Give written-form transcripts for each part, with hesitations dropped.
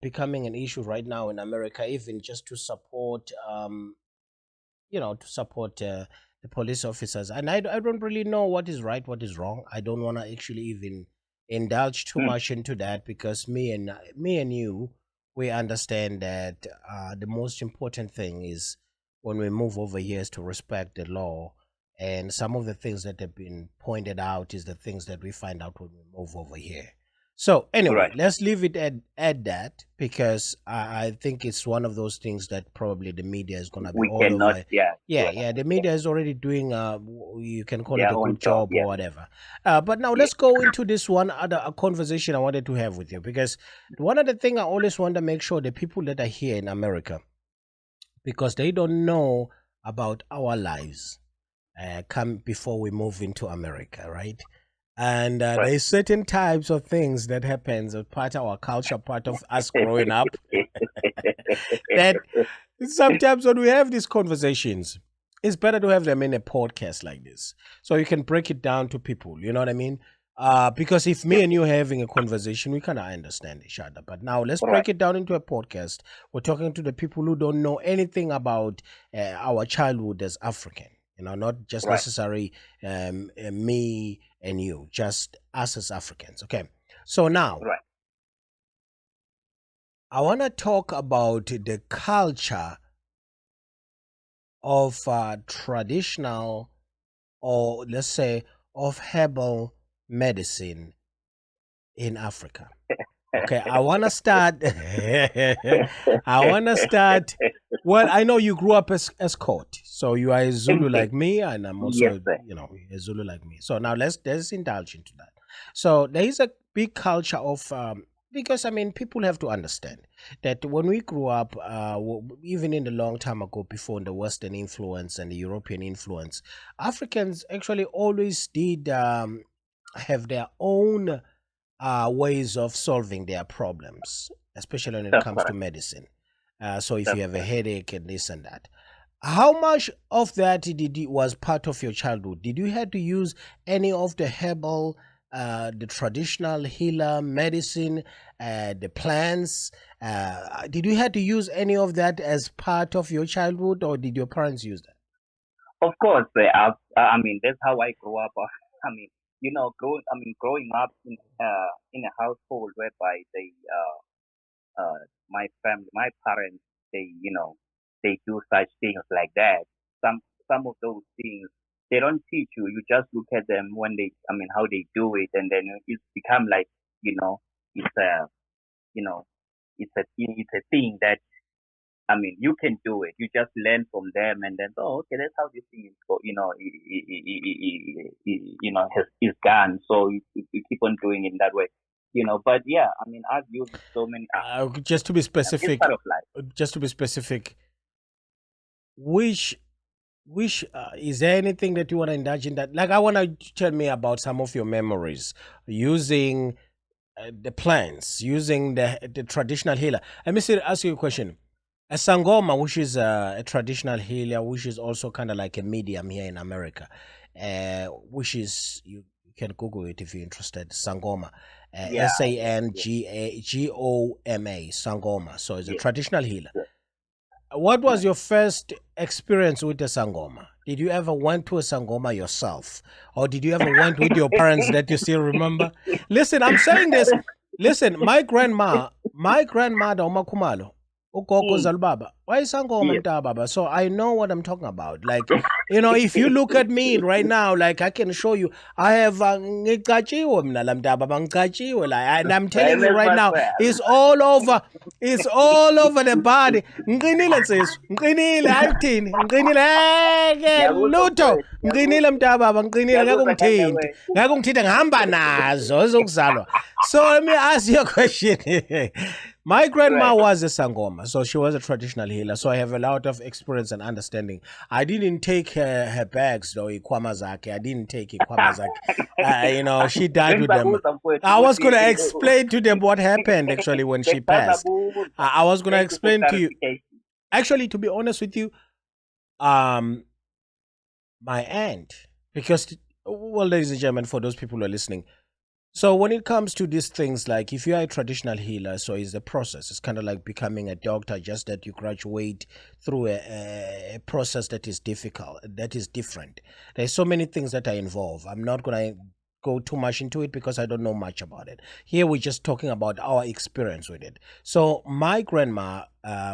becoming an issue right now in America, even just to support, to support the police officers. And I don't really know what is right, what is wrong. I don't want to actually even indulge too Mm, much into that because me and you, we understand that the most important thing is when we move over here is to respect the law. And some of the things that have been pointed out is the things that we find out when we move over here. So anyway, right. let's leave it at that because I think it's one of those things that probably the media is gonna be We all cannot, over. yeah, Yeah, right. yeah, the media is already doing you can call it Their a own good job, job or yeah, whatever. But now yeah. let's go into this one other a conversation I wanted to have with you because one of the thing I always want to make sure the people that are here in America because they don't know about our lives come before we move into America, right? And Right. there's certain types of things that happens as part of our culture, part of us growing up, that sometimes when we have these conversations, it's better to have them in a podcast like this, so you can break it down to people. You know what I mean? Because if me Yep. and you are having a conversation, we kind of understand each other. But now let's Right. break it down into a podcast. We're talking to the people who don't know anything about our childhood as African. Not just Right. necessarily me and you, just us as Africans. Okay. So now Right. I want to talk about the culture of traditional, or let's say of herbal medicine in Africa. Okay, I want to start. I want to start. Well, I know you grew up as court, so you are a Zulu like me, and I'm Yes, also, sir. a Zulu like me. So now let's indulge into that. So there is a big culture of because I mean people have to understand that when we grew up, even in the long time ago, before the Western influence and the European influence, Africans actually always did have their own ways of solving their problems, especially when it That's comes to correct. medicine. So if That's you have a correct. headache and this and that, how much of that was part of your childhood? Did you have to use any of the herbal, the traditional healer medicine, the plants? Did you have to use any of that as part of your childhood, or did your parents use that? Of course, I mean, that's how I grew up. I mean, growing up in a household whereby my family, my parents, they do such things like that. Some, some of those things, they don't teach you. You just look at them when how they do it, and then it's become like, you know, it's a, you know, it's a thing that you can do it. You just learn from them, and then okay, that's how this thing is go. Is done. So you keep on doing it that way. But yeah, I've used so many. Just to be It's specific, part of life. just to be specific, which is there anything that you want to indulge in that? Like, I want to tell me about some of your memories using the plants, using the traditional healer. Let me ask you a question. A sangoma, which is a traditional healer, which is also kind of like a medium here in America, which is you can Google it if you're interested. Sangoma, Yeah, yeah, Sangoma, Sangoma. So it's a yeah, traditional healer. yeah. What was Right. your first experience with the sangoma? Did you ever went to a sangoma yourself, or did you ever went with your parents that you still remember? Listen, I'm saying this. Listen, my grandmother umakhumalo, ugogo Mm. zalubaba, wayisangoma Yes. mntababa. So I know what I'm talking about. Like, if you look at me right now, like I can show you, I have ngicatshiwe mina la mntababa, ngicatshiwe la, and I'm telling And you that's right my now, it's all over. It's all over the body. Ngiqinile nsizwa, ngiqinile hayi ukuthini, ngiqinile ngiyakuzwa lutho, mfowethu, ngiqinile mntababa, ngiqinile ngeke ngiyakuzwa ungithinte, ngandawethu. ngeke ungithinte ngihamba nazo ezokuzalwa. So let me ask you a question. My grandma Right. was a sangoma, so she was a traditional healer. So I have a lot of experience and understanding. I didn't take her bags though, ikwamazaki. I didn't take ikwamazaki. She died with them. Bengisabuza mfowethu I was ukuthi gonna explain to them what happened actually when she passed. bengisabuza. I was gonna Thank you for explain to you. clarification. Actually, to be honest with you, um, my aunt, because well, ladies and gentlemen, for those people who are listening, So when it comes to these things, like if you are a traditional healer, so it's a process. It's kind of like becoming a doctor, just that you graduate through a process that is difficult, that is different. There's so many things that are involved. I'm not gonna go too much into it because I don't know much about it. Here we're just talking about our experience with it. So my grandma,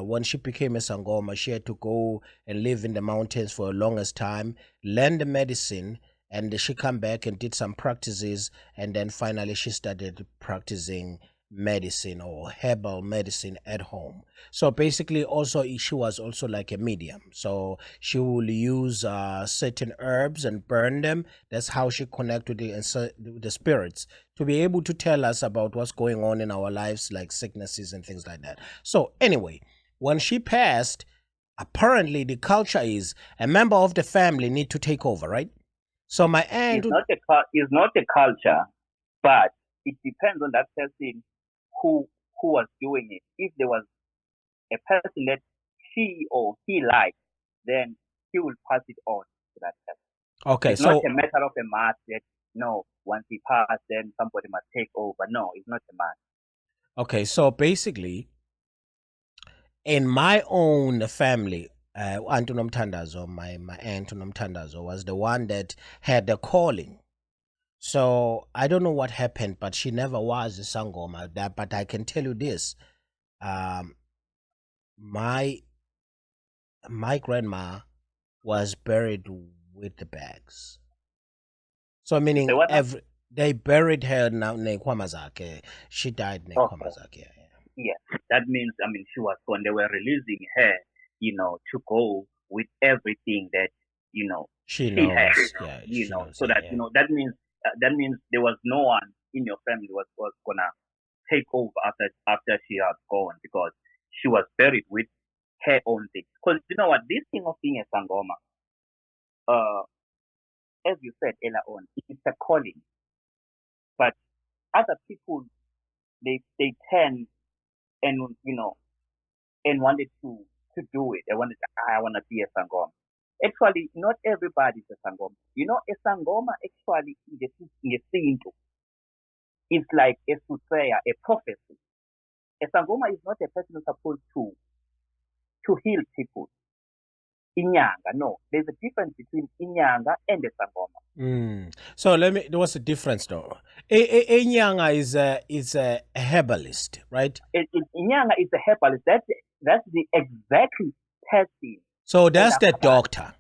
when she became a Sangoma, she had to go and live in the mountains for the longest time, learn the medicine, and she come back and did some practices, and then finally she started practicing medicine or herbal medicine at home. So basically also she was also like a medium, so she will use certain herbs and burn them. That's how she connect with the spirits, to be able to tell us about what's going on in our lives, like sicknesses and things like that. So anyway, when she passed, apparently the culture is a member of the family need to take over, right? So my aunt, It's not a culture, but it depends on that person who was doing it. If there was a person that she or he liked, then he will pass it on to that person. okay, It's not so a matter of a mass that no, once he passed, then somebody must take over. No, it's not a mass. okay, so basically, in my own family, Aunt Unomtandazo, my aunt Unomtandazo was the one that had the calling. So I don't know what happened, but she never was a sangoma. That, but I can tell you this: um, my my grandma was buried with the bags. So You say meaning what now? every they buried her now Nekwamazake. She died Okay. Nekwamazake. Yeah. That means, she was gone. They were releasing her, to go with everything that, you know, She she had, knows. Yeah, she knows. so Yeah, that, yeah. that means there was no one in your family was gonna take over after she had gone, because she was buried with her own things. Because you know what, this thing of being a sangoma, uh, as you said earlier on, it's a calling. But other people, they turn and and wanted to do it. I want to be a sangoma. Actually, not everybody is a sangoma. A sangoma actually in the sinto is like a sutreya, a prophecy. A sangoma is not a person who's supposed to heal people. Inyanga, no. There's a difference between inyanga and a sangoma. So let me. What's the difference, though? A Nyanga is a herbalist, right? Inyanga is a herbalist. That's the exactly person. So that's the doctor.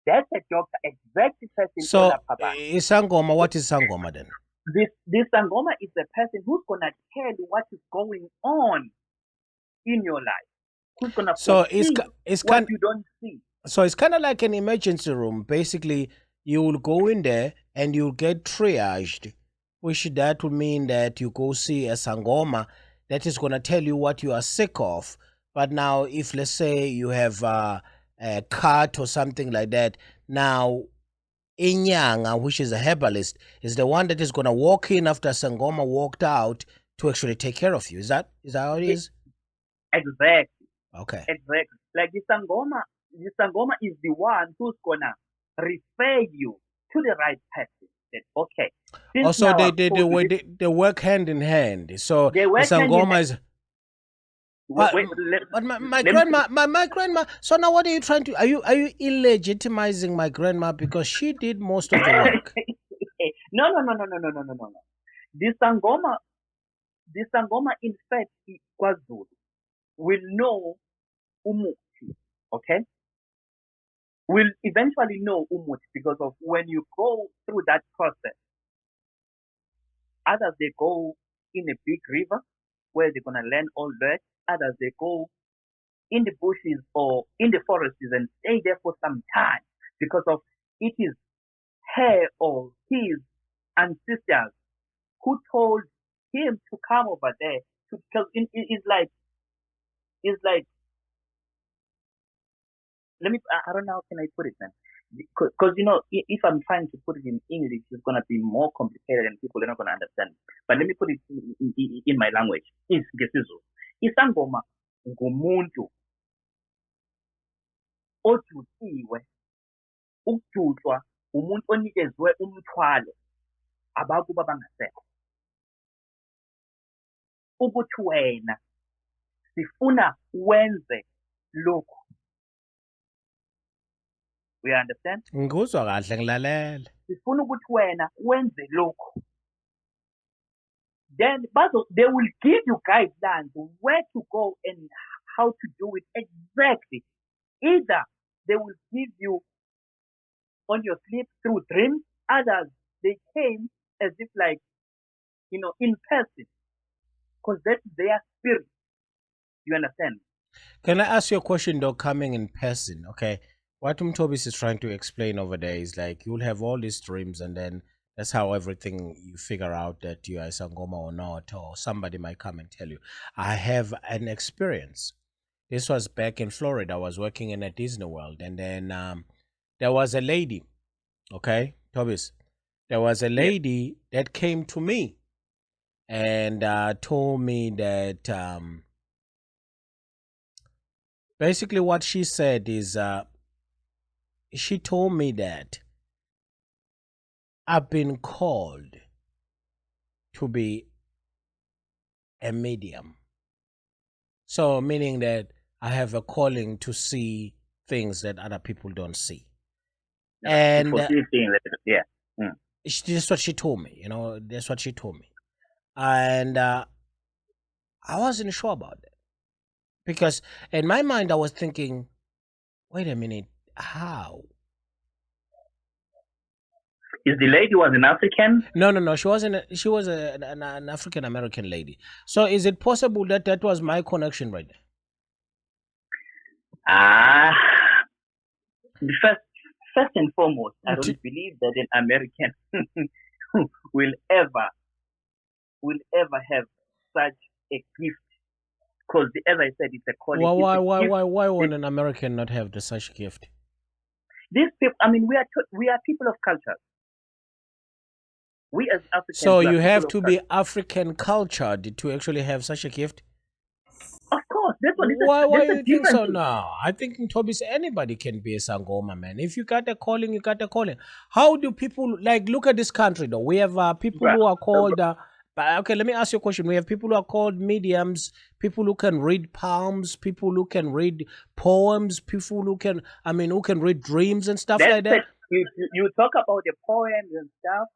That's a doctor, exactly person. So Sangoma, what is Sangoma then? This sangoma is the person who's gonna tell you what is going on in your life. Who's gonna So foresee it's what kind. you don't see. So it's kind of like an emergency room. Basically, you will go in there and you'll get triaged, which that would mean that you go see a Sangoma that is going to tell you what you are sick of. But now, if let's say you have a cut or something like that, now Inyanga, which is a herbalist, is the one that is going to walk in after Sangoma walked out to actually take care of you. Is that how it is? Exactly, Okay. exactly. Like the sangoma is the one who's gonna refer you to the right person. That okay, since Also, now they I've they they, told you wo- this, they work hand in hand. So they the work hand in Sangoma hand. is. Wait, But wait, but my let me grandma, my grandma. So now, what are you trying to? Are you illegitimizing my grandma because she did most of the work? no, no, no, no, no, no, no, no, no. The sangoma, in fact, KwaZulu will know umuti. Okay, will eventually know umuti because of when you go through that process. Others they go in a big river where they're gonna learn all that. Others they go in the bushes or in the forests and stay there for some time because of it is her or his ancestors who told him to come over there because it's like let me I don't know how can I put it, man, because if I'm trying to put it in English it's gonna be more complicated and people are not gonna understand, but let me put it in my language. Is ngesizulu isangoma ngumuntu ojutsiwe. Ukujutshwa umuntu onikezwe umthwalo abakuba bangasekho. ukuthi wena sifuna wenze lokhu. We understand? Ngikuzwa kahle ngilalela. Sifuna ukuthi wena wenze lokhu. Then they will give you guidelines where to go and how to do it exactly. Either they will give you on your sleep through dreams, others they came as if like, in person, because that's their spirit. You understand? Can I ask you a question though, coming in person? Okay. What Tobis is trying to explain over there is like you'll have all these dreams and then that's how everything you figure out that you are Sangoma or not, or somebody might come and tell you. I have an experience. This was back in Florida. I was working in a Disney World, and then there was a lady, okay, Tobis. There was a lady that came to me and told me that basically what she said is she told me that I've been called to be a medium. So meaning that I have a calling to see things that other people don't see. And that's what she told me, that's what she told me. And I wasn't sure about that. Because in my mind I was thinking, wait a minute, how? Is the lady was an African? No. She wasn't. She was an African American lady. So is it possible that that was my connection right there? First and foremost, I don't believe that an American will ever have such a gift. Because as I said, it's a calling. Why would an American not have such gift? These people, I mean, we are people of culture. We as Africans. So you have to be African cultured to actually have such a gift? Of course. That's what why do you think so now? I think in Tobi's anybody can be a Sangoma, man. If you got a calling, you got a calling. How do people, like, look at this country though? We have people who are called, okay, let me ask you a question. We have people who are called mediums, people who can read palms, people who can read poems, people who can, who can read dreams and stuff like that. You talk about the poems and stuff.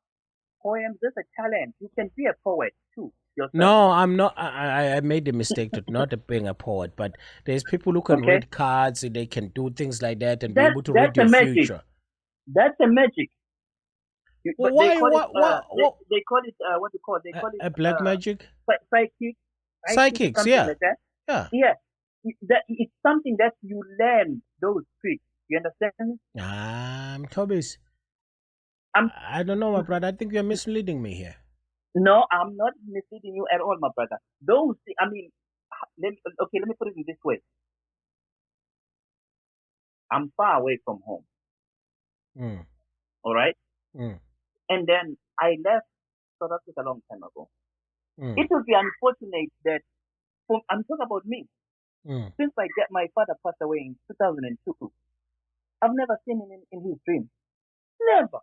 Poems, that's a talent. You can be a poet too. Yourself. No, I'm not. I made a mistake to not being a poet, but there's people who can read cards, and they can do things like that and be able to read your future. That's a magic. Why? They call it what do you call it? They call it a black magic. Psychics, yeah. Like that. Yeah. It's something that you learn those tricks. You understand? Tobias. I don't know, my brother. I think you're misleading me here. No, I'm not misleading you at all, my brother. Those, let me put it in this way. I'm far away from home. All right? And then I left South Africa a long time ago. It would be unfortunate that, I'm talking about me. Since my father passed away in 2002, I've never seen him in his dreams. Never.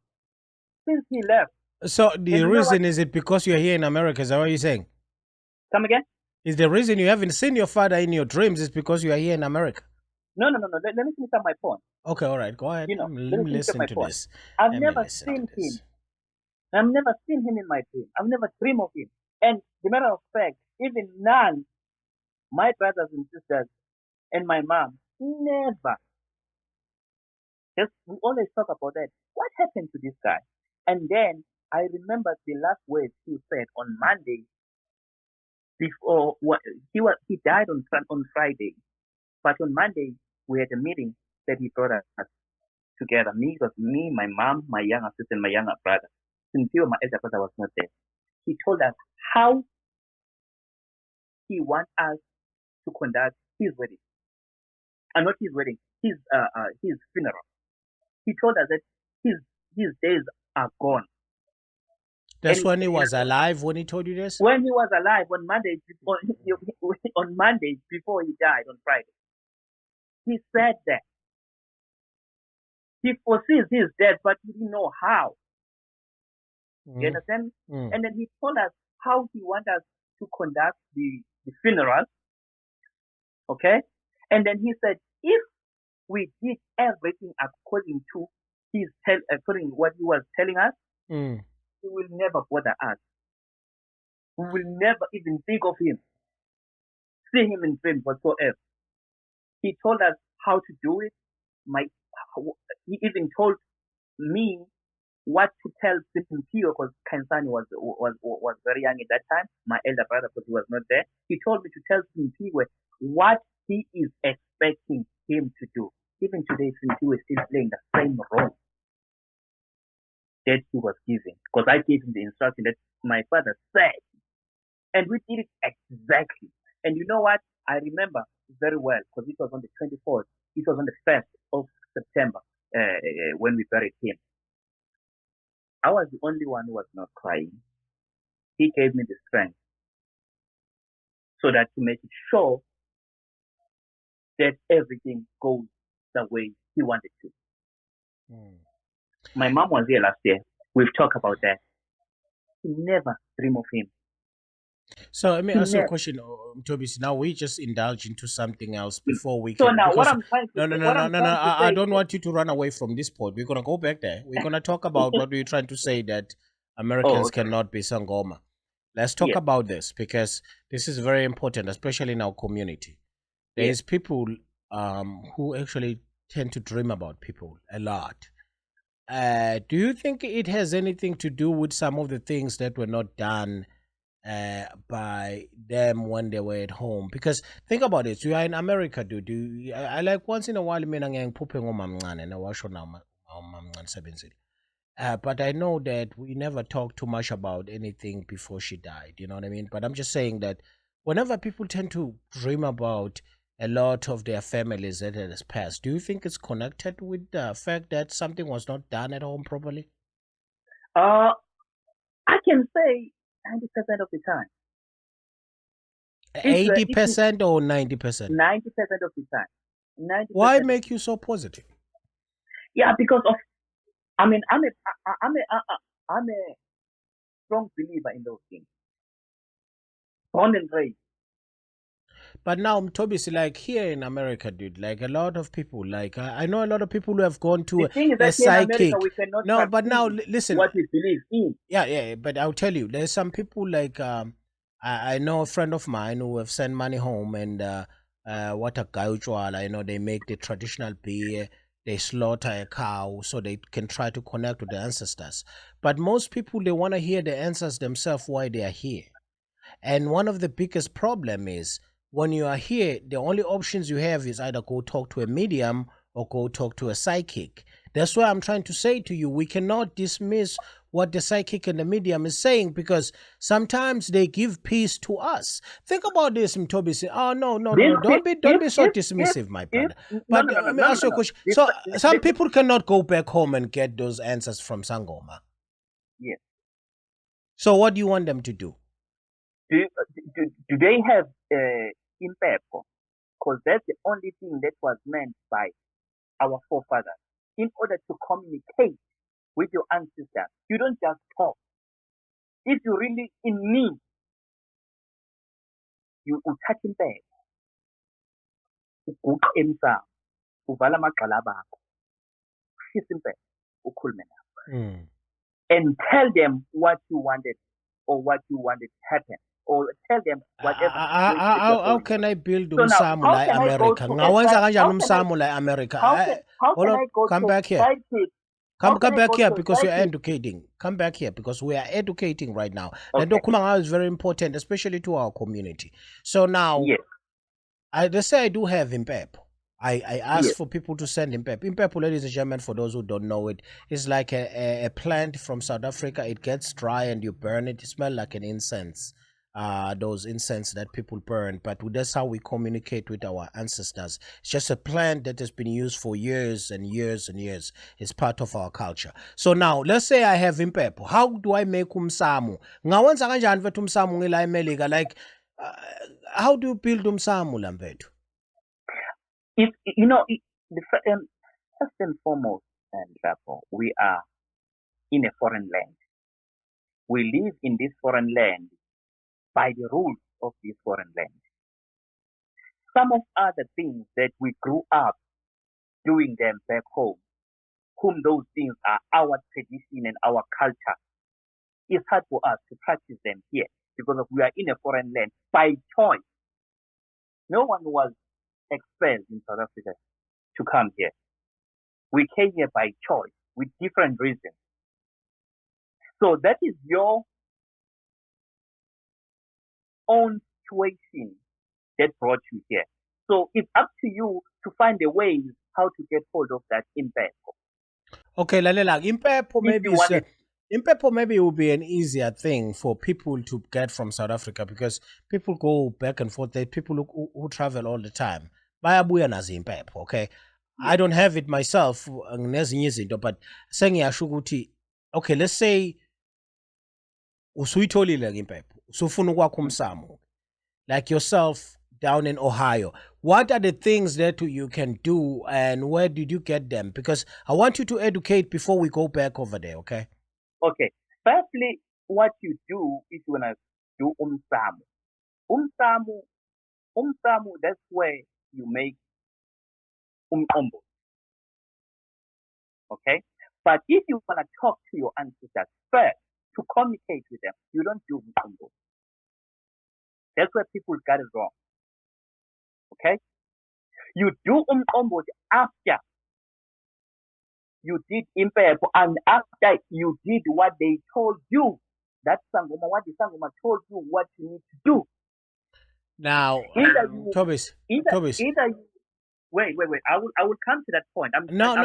Since he left. So the reason is it because you're here in America? Is that what you're saying? Come again? Is the reason you haven't seen your father in your dreams is because you are here in America? No. Let me finish up my point. Okay, all right. Go ahead. Let me listen to this. I've never seen him. I've never seen him in my dream. I've never dreamed of him. And the matter of fact, even none, my brothers and sisters and my mom, never. We always talk about that. What happened to this guy? And then I remember the last words he said on Monday. Before he died on Friday, but on Monday we had a meeting that he brought us together. Me, my mom, my younger sister, and my younger brother. Until my elder brother was not there, he told us how he wants us to conduct his wedding, and not his wedding, his funeral. He told us that his days are gone. That's when he was alive when he told you this? When he was alive on Monday, on Monday before he died on Friday. He said that. He foresees his death, but he didn't know how. You understand? And then he told us how he wants us to conduct the funeral. Okay, and then he said, if we did everything according to according to what he was telling us, he will never bother us. We will never even think of him, see him in dreams whatsoever. He told us how to do it. He even told me what to tell Simpio, because Kansani was very young at that time, my elder brother, because he was not there. He told me to tell Simpio what he is expecting him to do. Even today, Simpio is still playing the same role that he was giving, because I gave him the instruction that my father said, and we did it exactly. And you know what? I remember very well, because it was on the 24th. It was on the 1st of September when we buried him. I was the only one who was not crying. He gave me the strength so that to make sure that everything goes the way he wanted to. My mom was here last year. We've talked about that. He never dream of him. So let me ask you a question, Toby. Now we just indulge into something else before we So can. now, what I'm trying to No. I don't want you to run away from this point. We're gonna go back there. We're gonna talk about what we're trying to say, that Americans cannot be Sangoma. Let's talk about this, because this is very important, especially in our community. There's people who actually tend to dream about people a lot. Do you think it has anything to do with some of the things that were not done by them when they were at home? Because think about it, you are in America, dude. I like once in a while mina ngiyayiphuphe ngomamncane nawasho umamncane sebenzile. But I know that we never talk too much about anything before she died, you know what I mean? But I'm just saying that whenever people tend to dream about a lot of their families that has passed, do you think it's connected with the fact that something was not done at home properly? I can say 90% of the time. 80% or 90%? 90% of the time. 90%. Why make you so positive? Yeah, because of, I mean, I'm a strong believer in those things. Born and raised. But now, Toby, like here in America, dude, like a lot of people, like I know a lot of people who have gone to a psychic. In America, we cannot no, but now listen, what we believe in. Yeah, but I'll tell you, there's some people like I know a friend of mine who have sent money home, and what a gauchwala, you know, they make the traditional beer, they slaughter a cow so they can try to connect with the ancestors. But most people, they want to hear the answers themselves why they are here. And one of the biggest problem is when you are here, the only options you have is either go talk to a medium or go talk to a psychic. That's why I'm trying to say to you, we cannot dismiss what the psychic and the medium is saying, because sometimes they give peace to us. Think about this, Mtobi. Oh, no. Don't be so dismissive, my brother. But let me ask you a question. So some people cannot go back home and get those answers from Sangoma. Yes. So what do you want them to do? Do they have impact? Because that's the only thing that was meant by our forefathers. In order to communicate with your ancestors, you don't just talk. If you're really in need, you touch him back. Uguqa emsamo, uvala amagxala akho, ushisa impepho, ukhulume nabo. And tell them what you wanted or what you wanted to happen. Or tell them whatever. How can I build Umsamo like America? Umsamo like America? How can I go come to back here. Sidekick? Come back here, because you're educating. Come back here because we are educating right now. Okay. And is very important, especially to our community. So now, let's say I do have Impep. I ask for people to send Impep. Impep, ladies and gentlemen, for those who don't know it, is like a plant from South Africa. It gets dry and you burn it. It smells like an incense. Those incense that people burn, but that's how we communicate with our ancestors. It's just a plant that has been used for years and years and years. It's part of our culture. So now, let's say I have Impepho. How do I make Umsamo? Ngawenza kanjani mfethu Umsamo ngila eMelika? Like, how do you build Umsamo, Lambetu? First and foremost, we are in a foreign land. We live in this foreign land by the rules of this foreign land. Some of other things that we grew up doing them back home, whom those things are our tradition and our culture, it's hard for us to practice them here because we are in a foreign land by choice. No one was expelled in South Africa to come here. We came here by choice with different reasons. So that is your own situation that brought you here. So it's up to you to find a way how to get hold of that impact. Okay, lalela, impepho If you want it, impepho maybe will be an easier thing for people to get from South Africa because people go back and forth. There are people who travel all the time. Bayabuya nazo impepho, okay? I don't have it myself, ngezinye izinto, but sengiyasho ukuthi, okay, let's say usuyitholile impepho, usufuna ukwakha umsamo, like yourself down in Ohio. What are the things that you can do and where did you get them? Because I want you to educate before we go back over there, okay? Okay. Firstly, what you do is when I do umsamo. Umsamo, that's where you make umqombo. Okay? But if you want to talk to your ancestors first, to communicate with them, you don't do umqombo. That's where people got it wrong. Okay? You do umqombo after you did impepho and after you did what they told you. That's what the Sangoma told you what you need to do. Now, Tobis. Either you, wait. I will come to that point. No.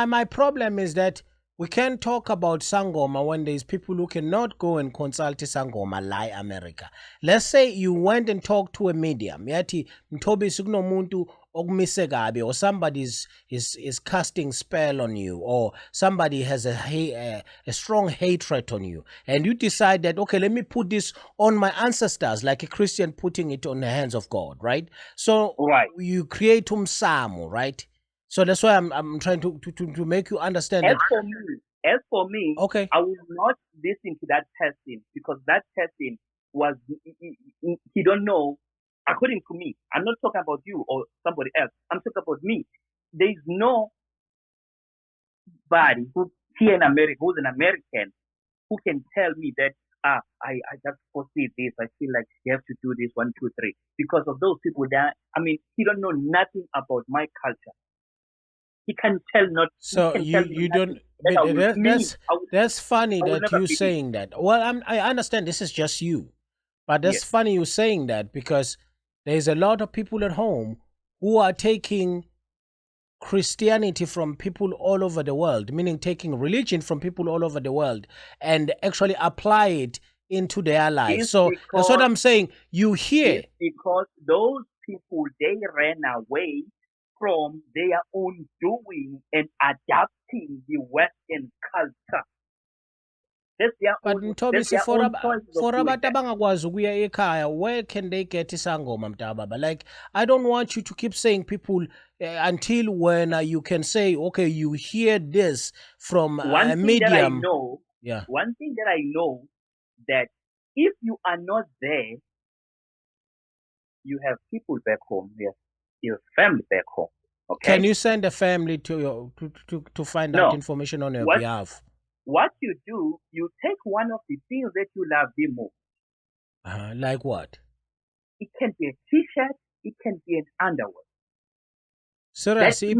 My problem is that we can't talk about Sangoma when there's people who cannot go and consult Sangoma lie America. Let's say you went and talked to a medium. Yati mtobi sugno muntu ogmise gabi, or somebody is casting spell on you, or somebody has a strong hatred on you, and you decide that, okay, let me put this on my ancestors, like a Christian putting it on the hands of God, right? So right. You create umsamo, right? So that's why I'm trying to make you understand as that. For me, okay, I will not listen to that person because that person was he don't know. According to me, I'm not talking about you or somebody else. I'm talking about me. There is nobody who here in America who's an American who can tell me that I just foresee this. I feel like you have to do this 1, 2, 3 because of those people that he don't know nothing about my culture. He can tell not. So you don't. That's funny that you saying that. Well, I understand this is just you, but that's funny you saying that because there's a lot of people at home who are taking Christianity from people all over the world, meaning taking religion from people all over the world and actually apply it into their lives. So that's what I'm saying. You hear because those people they ran away from their own doing and adapting the Western culture. But Ntobisi, for abantu abangakwazi ukuya ekhaya, where can they get isangoma mntababa? Like, I don't want you to keep saying people until when you can say, okay, you hear this from a medium. One thing that I know that if you are not there, you have people back home. Yes, your family back home. Okay. Can you send a family to your to find out information on your behalf? What you do, you take one of the things that you love the most. Like what? It can be a t-shirt, it can be an underwear. Serious, I'm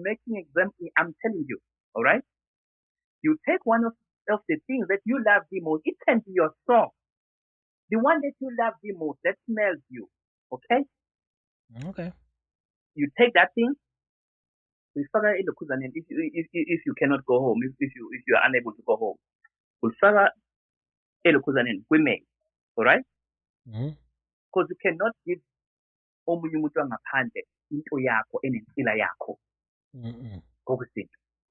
making example, I'm telling you, all right? You take one of the things that you love the most, it can be your song. The one that you love the most, that smells you, okay? Okay. You take that thing, if you cannot go home, if you are unable to go home, we may, all right? Because you cannot give omunye umuntu angaphandle into yakho enempila yakho.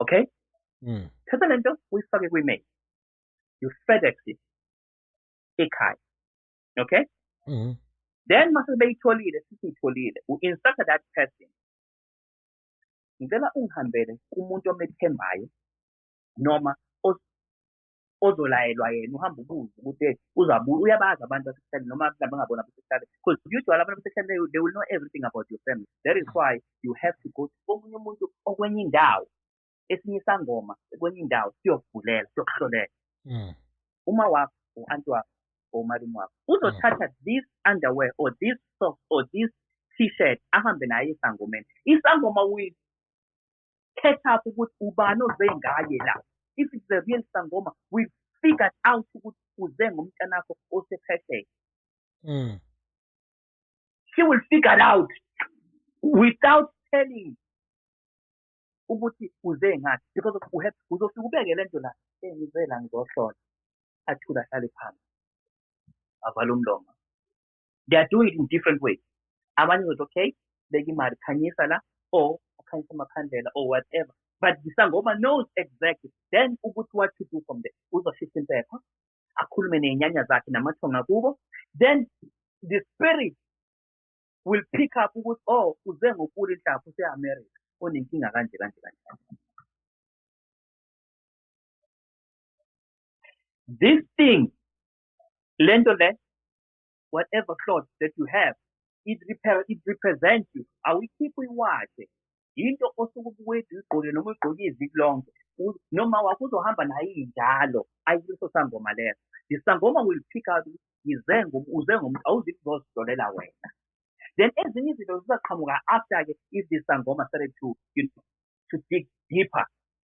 Okay? Thatha lento uyifake kwi-mail. You FedEx it ekhaya. Okay? Then mase beyitholile sisiyitholile, u-instruct that person. Ngicela ungihambele kumuntu omethembayo noma ozolayelwa yena uhamba ubuza ukuthi uyabazi abantu basekuseni noma bangabona basekuseni, because usually abantu basekuseni they will know everything about your family. That is why you have to go to omunye umuntu okwenye indawo, esinye isangoma kwenye indawo siyokuvulela siyokuhlolela. Uma wakho u-anti wakho or umalume wakho uzothatha this underwear or this socks or this t-shirt ahambe naye esangomeni. Isangoma will catch up ukuthi ubani oze ngaye la. If it's the real sangoma, we'll figure out ukuthi uze ngomntanakho osephesheya. She will figure it out without telling ukuthi uze ngathi, because uzofika ubeke lento la ngize la ngizohlola athula ahlale phansi avala umlomo. They are doing it in different ways. Abanye was okay, beka imali khanyisa la or akhanyisa amakhandlela or whatever. But the sangoma knows exactly. Then ukuthi what to do from there. Uzoshisa impepha, akhulume nenyanya zakhe namathonga kubo. Then the spirit will pick up ukuthi oh uze ngokula inhlapho use-America onenkinga kanje kanje kanje. This thing, lento le, whatever thought that you have, it represents you. Awukhiphi uyiwatshe. Into osuke ubuwethu igqoke noma igqoke iviki lonke. Noma wakho uzohamba naye njalo ayiso sangoma leso. The sangoma will pick out uze ngomuntu awuzithi uzozidolela wena. Then ezinye izinto zizaqhamuka after ke if the sangoma started to dig deeper.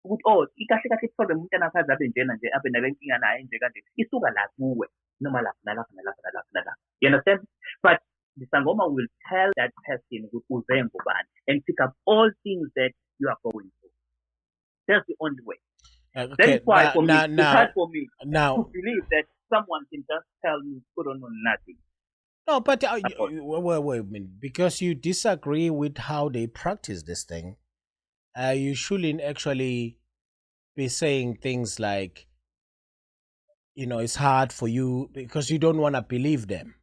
Ukuthi oh ikahle kahle problem umntana akhe azabe njena nje abe nalenkinga naye nje kanje isuka la kuwe noma lapha nalapha nalapha nalapha nalapha. You understand? But the sangoma will tell that person ukuthi uze ngubani and pick up all things that you are going through. That's the only way. Okay, that is why for me, it's hard for me now to believe that someone can just tell me good or nothing. No, but wait a minute. Because you disagree with how they practice this thing, you shouldn't actually be saying things like, it's hard for you because you don't want to believe them.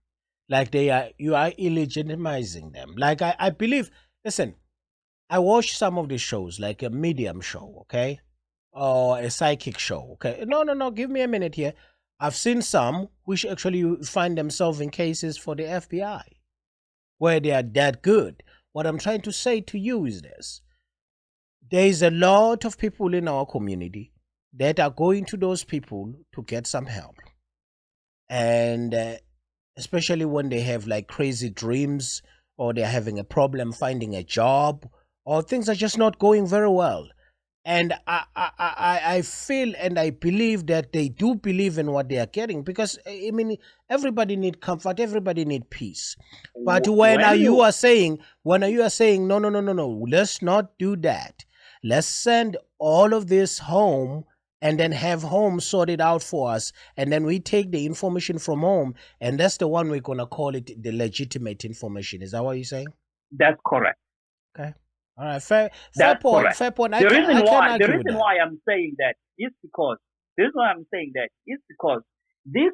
Like you are illegitimizing them. Like I believe, listen, I watch some of the shows, like a medium show, okay? Or a psychic show, okay? No, give me a minute here. I've seen some which actually find themselves in cases for the FBI where they are that good. What I'm trying to say to you is this. There is a lot of people in our community that are going to those people to get some help. And especially when they have like crazy dreams or they're having a problem finding a job or things are just not going very well. And I feel and I believe that they do believe in what they are getting because, I mean, everybody need comfort, everybody need peace. But when you are saying, no, let's not do that. Let's send all of this home and then have home sorted out for us. And then we take the information from home and that's the one we're going to call it the legitimate information. Is that what you're saying? That's correct. Okay. All right, fair point. Correct. Fair point. The reason why I'm saying that is because this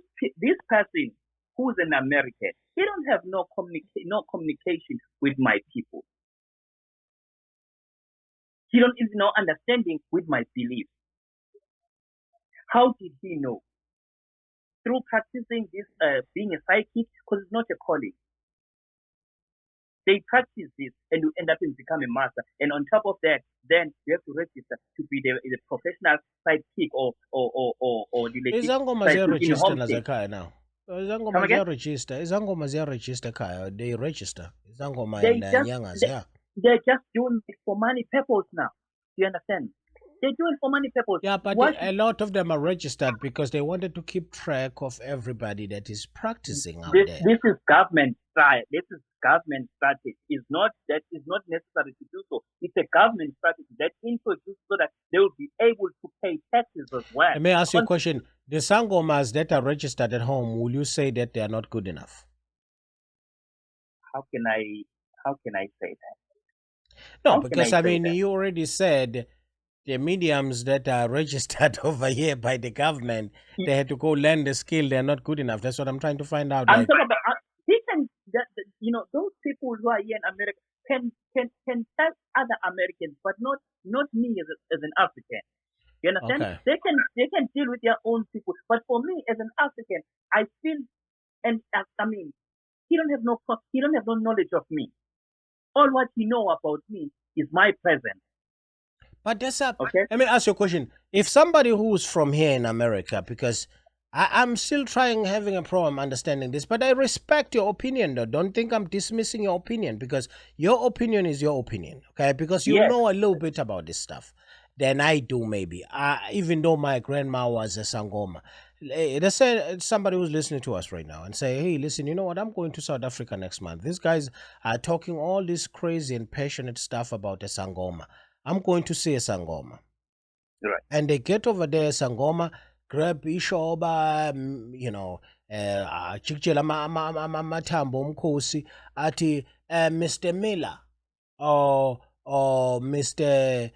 person who's an American, he don't have no communication with my people. He don't even know understanding with my beliefs. How did he know? Through practicing this, being a psychic, because it's not a calling. They practice this and you end up in becoming a master. And on top of that, then you have to register to be the professional sidekick or the register now. They register. They're just doing it for money purpose now. You understand? They do it for money purpose. Yeah, but a lot of them are registered because they wanted to keep track of everybody that is practicing out there. This is government style. This is government strategy. It's not necessary to do so. It's a government strategy that introduced so that they will be able to pay taxes as well. Let me ask you a question. The sangomas that are registered at home, will you say that they are not good enough? How can I say that? No, because I mean, you already said the mediums that are registered over here by the government, they had to go learn the skill. They're not good enough. That's what I'm trying to find out. I'm talking about those people who are here in America can tell other Americans, but not me as an African. You understand? Okay. They can deal with their own people. But for me, as an African, I feel, and I mean, he don't have no knowledge of me. All what he know about me is my presence. But that's a. Okay. Let me ask you a question. If somebody who's from here in America, because I'm still having a problem understanding this, but I respect your opinion, though. Don't think I'm dismissing your opinion, because your opinion is your opinion, okay? Because you Yes, know a little bit about this stuff than I do, maybe. Even though my grandma was a Sangoma. Let's say somebody who's listening to us right now and say, hey, listen, you know what? I'm going to South Africa next month. These guys are talking all this crazy and passionate stuff about the Sangoma. I'm going to see a Sangoma. right. And they get over there, Sangoma, grab Ishoba, chikchela mathambo omkhosi, ati, Mr. Miller, or Mr.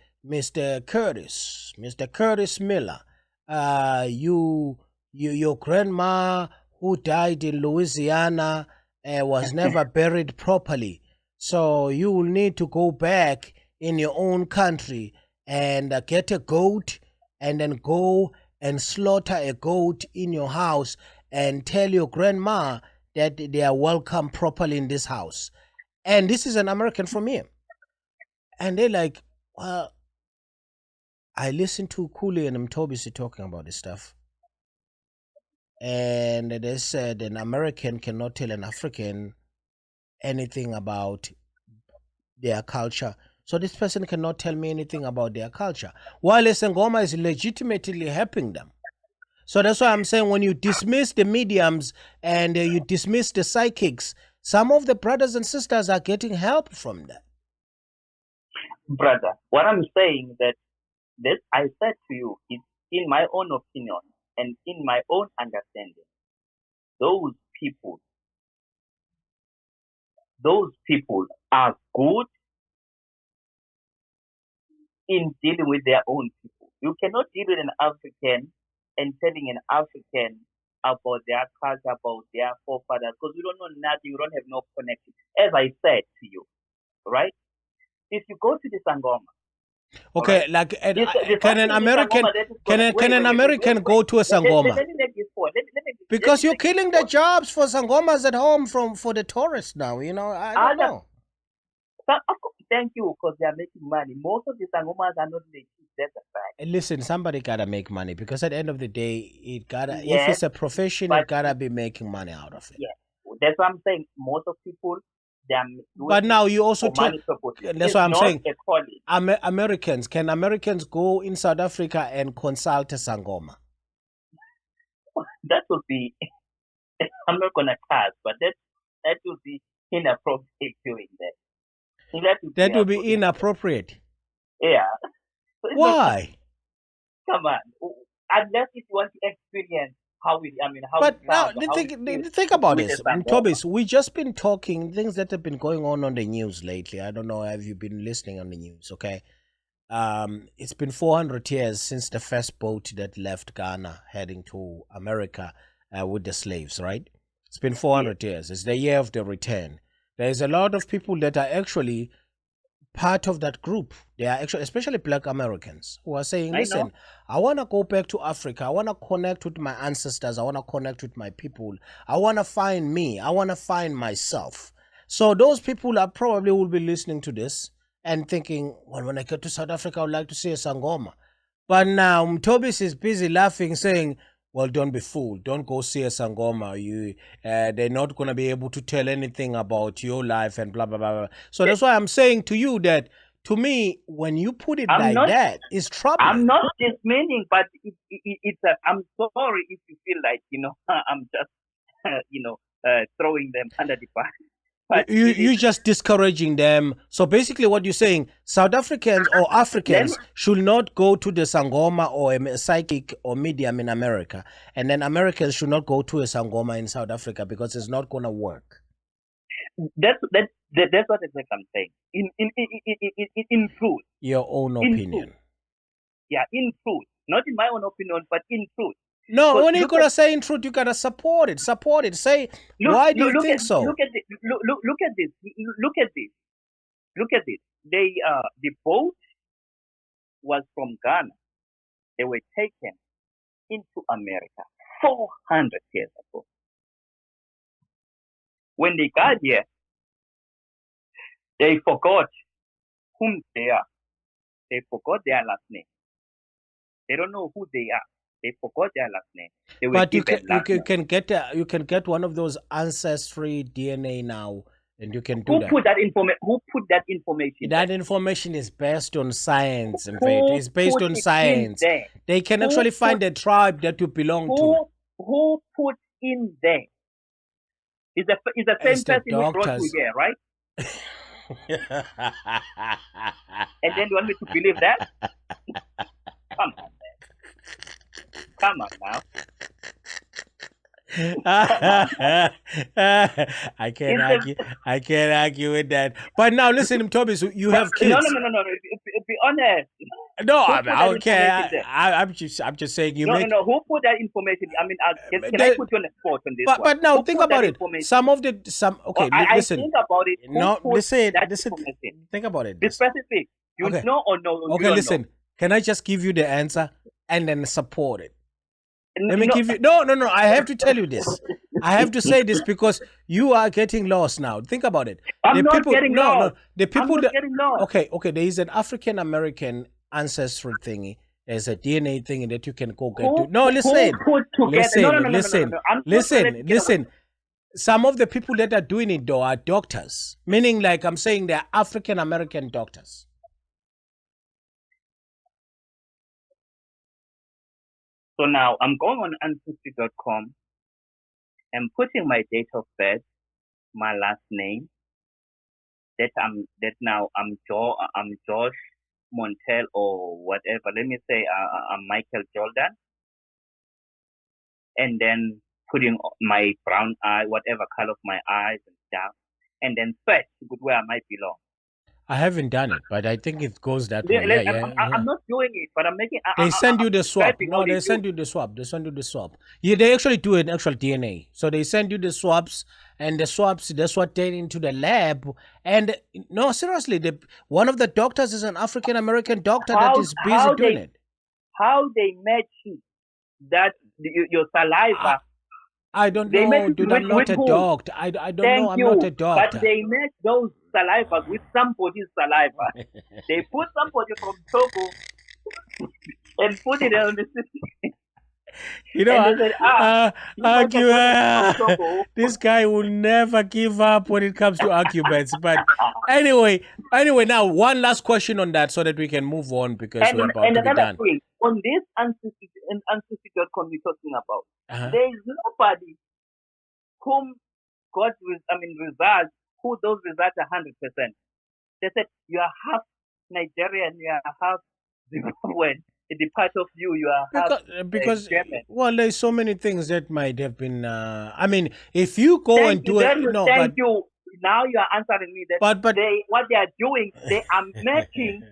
Curtis Miller, your grandma who died in Louisiana was never buried properly, so you will need to go back in your own country and get a goat, and then go and slaughter a goat in your house and tell your grandma that they are welcome properly in this house. And this is an American from here. And they're like, well, I listened to Cooley and Mtobisi talking about this stuff. And they said an American cannot tell an African anything about their culture. So this person cannot tell me anything about their culture, while Sangoma is legitimately helping them. So that's why I'm saying, when you dismiss the mediums and you dismiss the psychics, some of the brothers and sisters are getting help from that. Brother, what I'm saying that this I said to you is, in my own opinion and in my own understanding, those people are good in dealing with their own people. You cannot deal with an African and telling an African about their culture, about their forefathers, because you don't know nothing, you don't have no connection. As I said to you, right? If you go to the Sangoma, Okay, right? like This can an American go to a Sangoma? Let me make this point. Because you're killing the jobs for Sangomas at home for the tourists now. You know, I don't know. Thank you, because they are making money. Most of the Sangomas are not legit. That's a fact. Listen, somebody gotta make money, because at the end of the day, it gotta. Yes, if it's a profession, it gotta be making money out of it. Yeah, that's what I'm saying. Most of people, they are doing But now you also for money purposes. That's It's what I'm not saying. a calling. Can Americans go in South Africa and consult a Sangoma? That would be. I'm not gonna curse, but that would be inappropriate doing that. That would be inappropriate. Yeah. So why? Come on. Unless if you want to experience how it. How. But it now, sounds, think about this, Tobis. We just been talking things that have been going on the news lately. I don't know, have you been listening on the news? Okay, it's been 400 years since the first boat that left Ghana heading to America with the slaves. Right? It's been 400 years. It's the year of the return. There's a lot of people that are actually part of that group. They are actually, especially Black Americans, who are saying, listen, I want to go back to Africa. I want to connect with my ancestors. I want to connect with my people. I want to find me. I want to find myself. So those people are probably will be listening to this and thinking, well, when I get to South Africa, I would like to see a Sangoma. But now Tobis is busy laughing, saying, well, don't be fooled. Don't go see a Sangoma. They're not going to be able to tell anything about your life and blah, blah, blah, blah. So that's why I'm saying to you that, to me, when you put it that, it's troubling. I'm not dismissing, but I'm sorry if you feel like, I'm just, throwing them under the bus. You're just discouraging them. So basically what you're saying, South Africans or Africans should not go to the Sangoma or a psychic or medium in America. And then Americans should not go to a Sangoma in South Africa, because it's not going to work. That's what exactly I'm saying. In truth. Your own opinion. Yeah, in truth. Not in my own opinion, but in truth. No, when you're gonna say in truth, you gotta support it. Say, why do you think so? Look at this. Look at this. The boat was from Ghana. they were taken into America 400 years ago. When they got here, they forgot whom they are. They forgot their last name. They don't know who they are. They forgot their last name. They were But given last name. you can get one of those ancestry DNA now, and you can do Who that. put that information? Who put that information? That information is based on science. In fact, Who it's based put on it in science. there? They can Who actually find put- the tribe that you belong to. Who put in there? Is the same It's the person who brought you doctors. here, right? And then you want me to believe that? Come on, man. Come on now. I can't argue. I can't argue with that. But now listen, Tobias, you have kids. No. Be honest. No, Who I'm put that okay. information there? I'm just saying you No, make. no. Who put that information? I mean, can I put you on the spot on this one? But now Who think put that about it. information? Okay, I listen. think about it. Who No, put listen. that Listen. information? Think about it. Be specific. You Okay. know or no? You Okay, don't listen. know? Can I just give you the answer and then support it? Let me No. give you. No. I have to tell you this. I have to say this because you are getting lost now. Think about it. I'm not getting lost. No. The people I'm not getting lost. Okay. There is an African American ancestry thingy. There's a DNA thing that you can go get to. No, listen. Who put together? Listen. Listen. Some of the people that are doing it though are doctors. Meaning, like I'm saying, they're African American doctors. So now I'm going on ancestry.com and putting my date of birth, my last name. I'm Josh Montel or whatever. Let me say I'm Michael Jordan, and then putting my brown eye, whatever color of my eyes and stuff, and then search where I might belong. I haven't done it, but I think it goes that way. I'm not doing it, but I'm making. They send you the swab. No, they do. send you the swab. They send you the swab. Yeah, they actually do an actual DNA. So they send you the swabs, and the swabs, that's what they into the lab. And no, seriously, one of the doctors is an African American doctor that is busy doing it. How they match that your saliva? I don't know, dude. I'm not a doctor. I don't know. I'm not a doctor. But they match those salivas with somebody's saliva. They put somebody from Togo and put it on the system. You know, this guy will never give up when it comes to arguments. But anyway, now one last question on that so that we can move on because we're about to be done. Thing, on this ancestry.com you're talking about, there is nobody whom got results, who those results are 100%. They said you are half Nigerian, you are half Zimbabwean. The part of you are because German. Well, there's so many things that might have been. If you go and do it, no. Thank you. Now you are answering me that. But what they are doing, they are matching.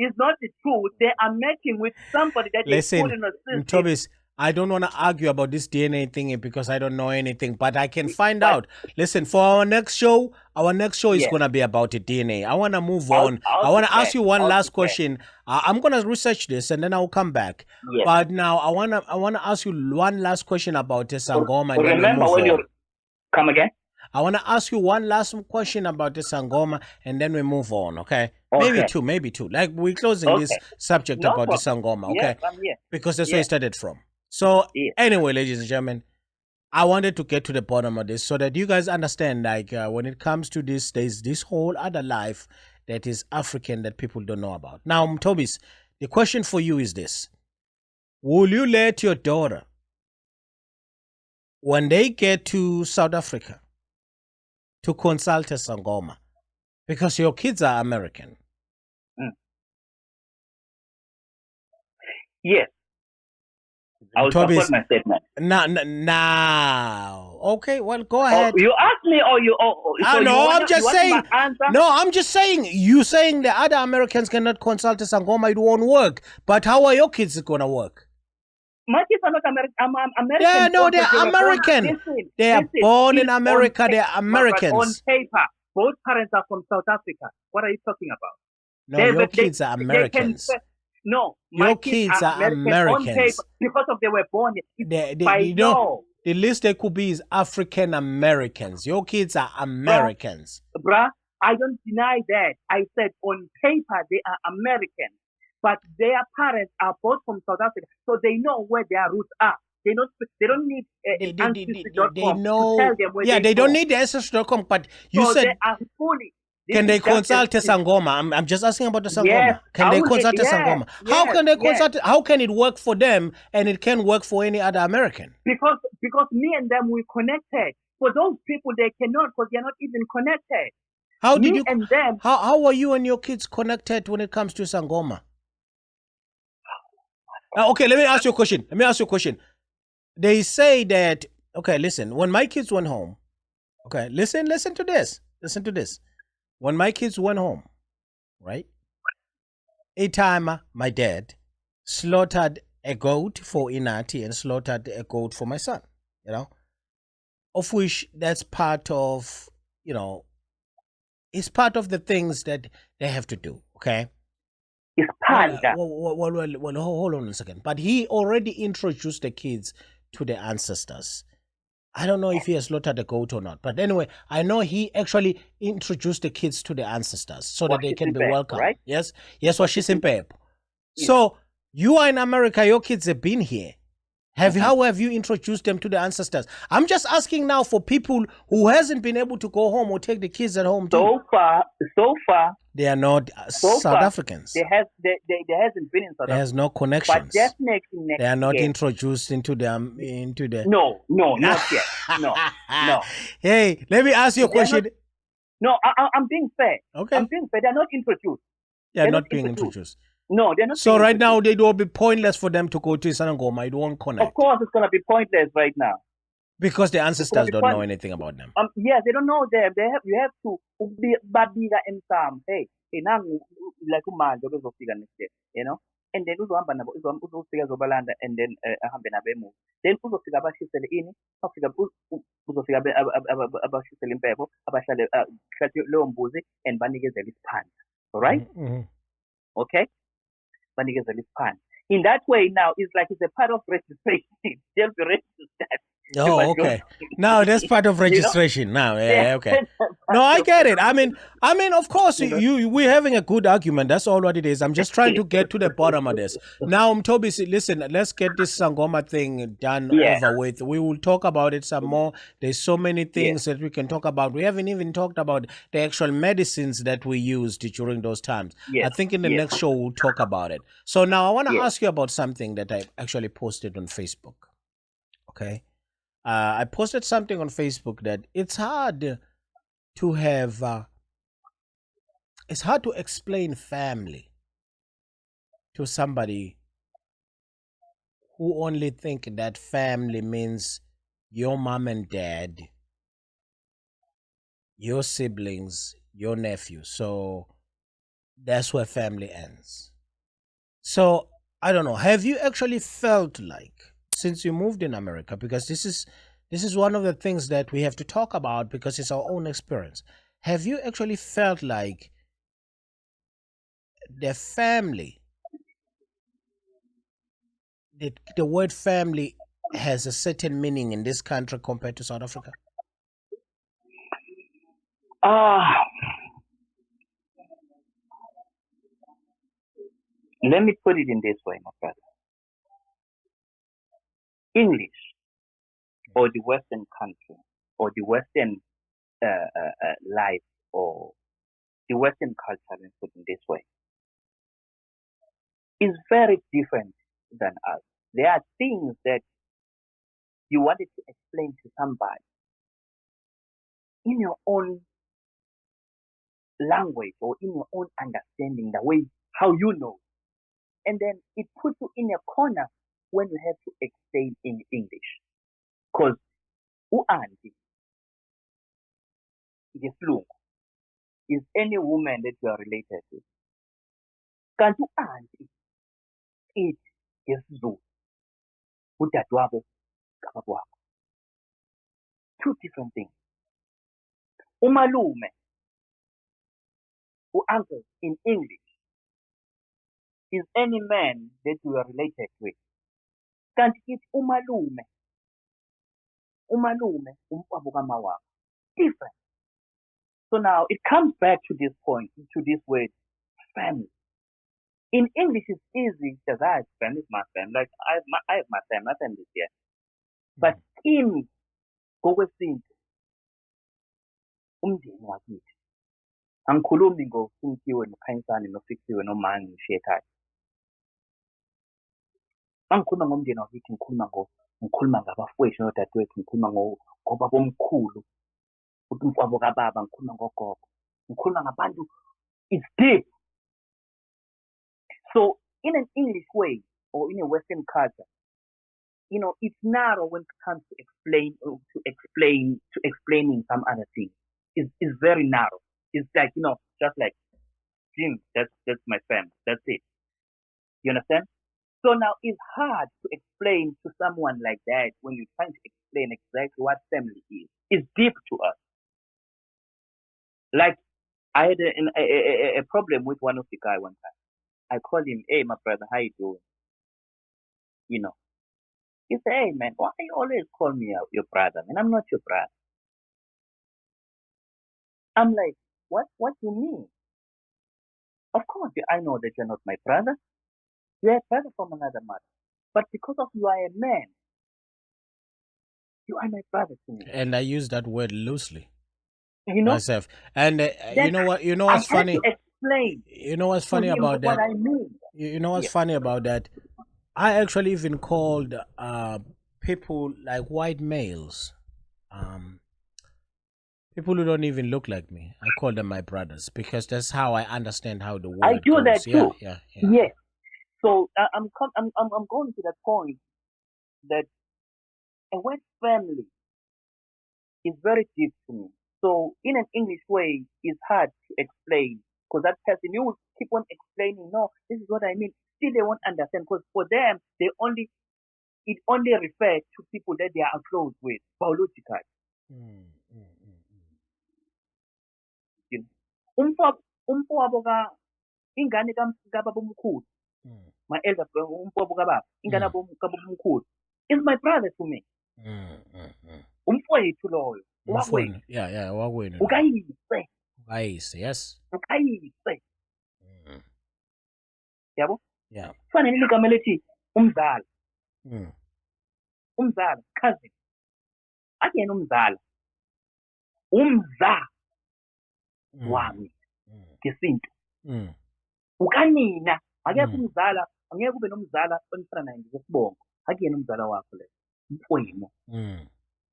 Is not the truth. They are matching with somebody that they put in a system. Tobias, I don't want to argue about this DNA thing because I don't know anything, but I can find out. Listen, for our next show is going to be about the DNA. I want to move on. I want to ask you one last question. I'm going to research this and then I'll come back. Yes. But now I want to ask you one last question about the Sangoma. Remember when you come again? I want to ask you one last question about the Sangoma and then we move on, okay? Maybe two. Like we're closing this subject about the Sangoma, okay? Yes, I'm here. Because that's where it started from. So anyway, ladies and gentlemen, I wanted to get to the bottom of this so that you guys understand, like when it comes to this, there's this whole other life that is African that people don't know about. Now, Tobias, the question for you is this. Will you let your daughter, when they get to South Africa, to consult a Sangoma? Because your kids are American. Yes. I will support my statement. Now. Okay, well, go ahead. You asked me or you... I'm just saying... No, I'm just saying, you saying the other Americans cannot consult a Sangoma, it won't work. But how are your kids going to work? My kids are not American. I'm American. Yeah, no, they're American. They are born in America. They are Americans. On paper, both parents are from South Africa. What are you talking about? No, your kids are Americans. No, my Your kids are American on paper Americans. because of they were born by You know, law. the least they could be is African Americans. Your kids are Americans. Bruh, I don't deny that. I said on paper they are Americans, but their parents are both from South Africa, so they know where their roots are. They don't need an They ancestry.com to know. tell them where Yeah, they they don't go. need the ancestry.com, but you So they said, are fully. This can is they just consult a Sangoma? I'm just asking about the yes. Sangoma. Can they consult a Yes, Sangoma? How yes, can they yes. consult? How can it work for them and it can work for any other American? Because me and them we connected. For those people they cannot because they're not even connected. How did Me you? and them. How are you and your kids connected when it comes to Sangoma? Okay, let me ask you a question. They say that, okay, listen, when my kids went home, okay, listen to this. Listen to this. When my kids went home, right? A time my dad slaughtered a goat for Inati and slaughtered a goat for my son, you know, of which that's part of, it's part of the things that they have to do, okay? It's panda. Well, hold on a second. But he already introduced the kids to the ancestors. I don't know if he has slaughtered a goat or not. But anyway, I know he actually introduced the kids to the ancestors so that they can be welcome. Right? Yes, Washisimpep. So you are in America, your kids have been here. How have you introduced them to the ancestors? I'm just asking now for people who hasn't been able to go home or take the kids at home. So far, they are not South Africans. There hasn't been in South Africa. There's no connections. But definitely next they are not year. introduced into the No, not yet. No. Hey, let me ask you a question. I'm being fair. Okay. I'm being fair. They're not introduced. They're not being introduced. No, they're not. So right now, it will be pointless for them to go to Sanangoma. It won't connect. Of course, it's gonna be pointless right now because the ancestors don't know anything about them. Yes, they don't know them. You have to be babiga and some. Hey, like next year, you know. And then uzohamba nabo uzofika zobalanda and then ahambe nabo emuva. Then uzofika abashisele ini, uzofika abashisele impepho, abahlale leyo mbuzi and banikezele isiphande. All right? Okay? Banikezele isiphande. In that way now, it's like it's a part of registration. They'll be registered. Oh, okay. Now that's part of registration. Now, yeah, okay. No, I get it. I mean, of course, we're having a good argument. That's all what it is. I'm just trying to get to the bottom of this. Now, Toby, listen, let's get this Sangoma thing done over with. We will talk about it some more. There's so many things that we can talk about. We haven't even talked about the actual medicines that we used during those times. I think in the next show we'll talk about it. So now I want to ask you about something that I actually posted on Facebook. Okay. I posted something on Facebook that it's hard to have, it's hard to explain family to somebody who only think that family means your mom and dad, your siblings, your nephew. So that's where family ends. So I don't know. Have you actually felt like, since you moved in America, because this is one of the things that we have to talk about because it's our own experience. Have you actually felt like the family, the word family has a certain meaning in this country compared to South Africa? Let me put it in this way, my brother. English or the Western country or the Western life or the Western culture, let's put it this way, is very different than us. There are things that you wanted to explain to somebody in your own language or in your own understanding, the way how you know. And then it puts you in a corner when you have to explain in English. Because u-auntie is any woman that you are related to. Kanti u-auntie it yesiZulu udadewabo kabakwakho. Two different things. Umalume, uncle in English is any man that you are related with. Kanti kithi umalume umfabo kamawakho. Different. So now it comes back to this point, to this word, family. In English, it's easy because I have family, my family. Like I have my family is here. But in ngokwesintu, umndeni wakithi, angikhulumi ngoSimphiwe noKhanyisani noFixiwe noMangi ngishiye ekhaya. Mangikhuluma ngomndeni wakithi, ngikhuluma ngabafowethu nodadewethu, ngikhuluma ngobabomkhulu, ukuthi umfowabo kababa, ngikhuluma ngogogo, ngikhuluma ngabantu. It's deep. So in an English way or in a Western culture, it's narrow when it comes to explaining some other things. It's very narrow. It's like, just like Jim, that's my family. That's it. You understand? So now it's hard to explain to someone like that when you're trying to explain exactly what family is. It's deep to us. Like I had a problem with one of the guy one time. I called him, hey, my brother, how you doing? He said, hey, man, why you always call me your brother? Man, I'm not your brother. I'm like, what do you mean? Of course, I know that you're not my brother. You're a brother from another mother. But because of you are a man, you are my brother to me. And I use that word loosely. Myself. And you know what's funny? Explain. You know what's funny about that? What I mean. You know what's funny about that? I actually even called people like white males, people who don't even look like me. I call them my brothers because that's how I understand how the word I do goes. that too. Yeah. Yes. So I'm going to that point that a word family is very deep to me. So in an English way, it's hard to explain because that person, you will keep on explaining, no, this is what I mean. Still they won't understand because for them, it only refers to people that they are close with, biologically. Umfowabo ingane kababa omkhulu, my elder brother, umfowabo kababa, ingane kababa omkhulu, is my brother to me. Umfowethu loyo. Wakwenu. Yeah, wakwenu. Ukayise, yes. Ukayise. Yabo? Yeah. Kufanele igama lethi umzala. Umzala, cousin. Akuyena umzala. Umza wami. Ngesintu. Ukanina, akekho umzala, angeke ube nomzala onifana naye ngokubonga. Akuyena umzala wakho le. Mfowenu.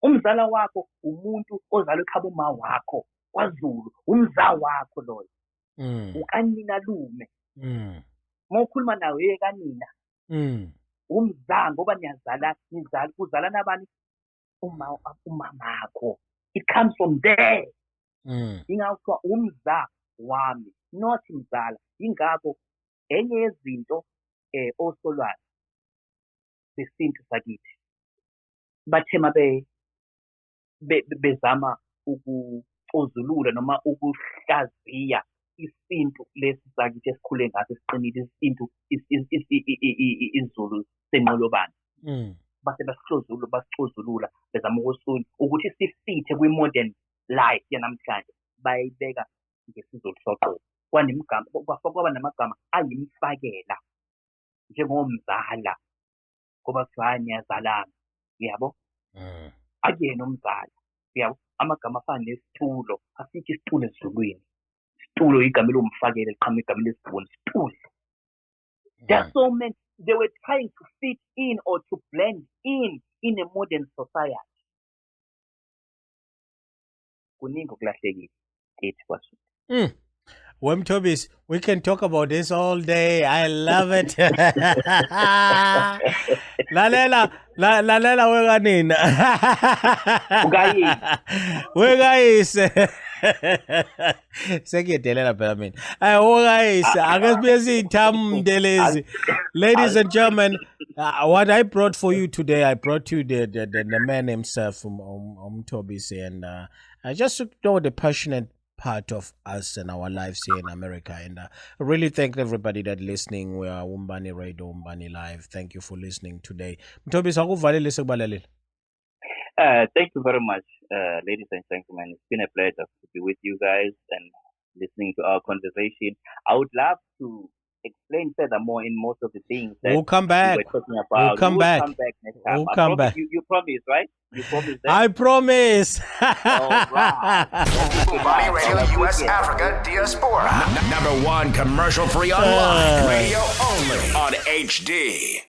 Umzala wakho umuntu ozalwe ekhaya uma wakho kwaZulu, umza wakho loyo. Ukanina lume. Mawukhuluma nawe kanina. Umza ngoba kuzala nabani umamakho. It comes from there. Ingakho umza wami, not mzala. Ingakho enye yezinto osolwayo besintu sakithi bathema bezama ukuxozulula noma ukuhlaziya isintu lesi sakithi esikhule ngaso esiqinile, isintu isiZulu senqolobane. Base basixozulula bezama ukuthi sifithe kwi-modern life yanamhlanje, bayibeka ngesiZulu soqobo. Kwaba namagama ayimfakela njengomzala ngoba kuthiwa niyazalana, yabo? Akuyena umzala, yabo? Amagama afana nesitulo, asithi isitulo esiZulwini. Isitulo igama elomfakela liqhamuka igama lesibhunu, isitulo. There are so many, they were trying to fit in or to blend in a modern society. Kuningi okulahlekile kithi kwaZulu. Tobis, we can talk about this all day. I love it. Lalela wekanina. Wekayise. Sekuyedelela phela mina. Wekayise, ake sibuye sithamdelezi. Ladies and gentlemen, what I brought for you today, I brought you the man himself, Tobis, and just to know the passionate part of us and our lives here in America. And I really thank everybody that listening. We are Umbani Radio, Umbani Live. Thank you for listening today. Mtobi, sakuvalile sekubalalile. Thank you very much, ladies and gentlemen. It's been a pleasure to be with you guys and listening to our conversation. I would love to explain furthermore in most of the things that we'll come back. we were talking about. We'll come back. Next time. We'll come back. You promise, right? You promise that? I promise. All right. Umbani Radio US Africa Diaspora. Number one commercial free online. Radio only on HD.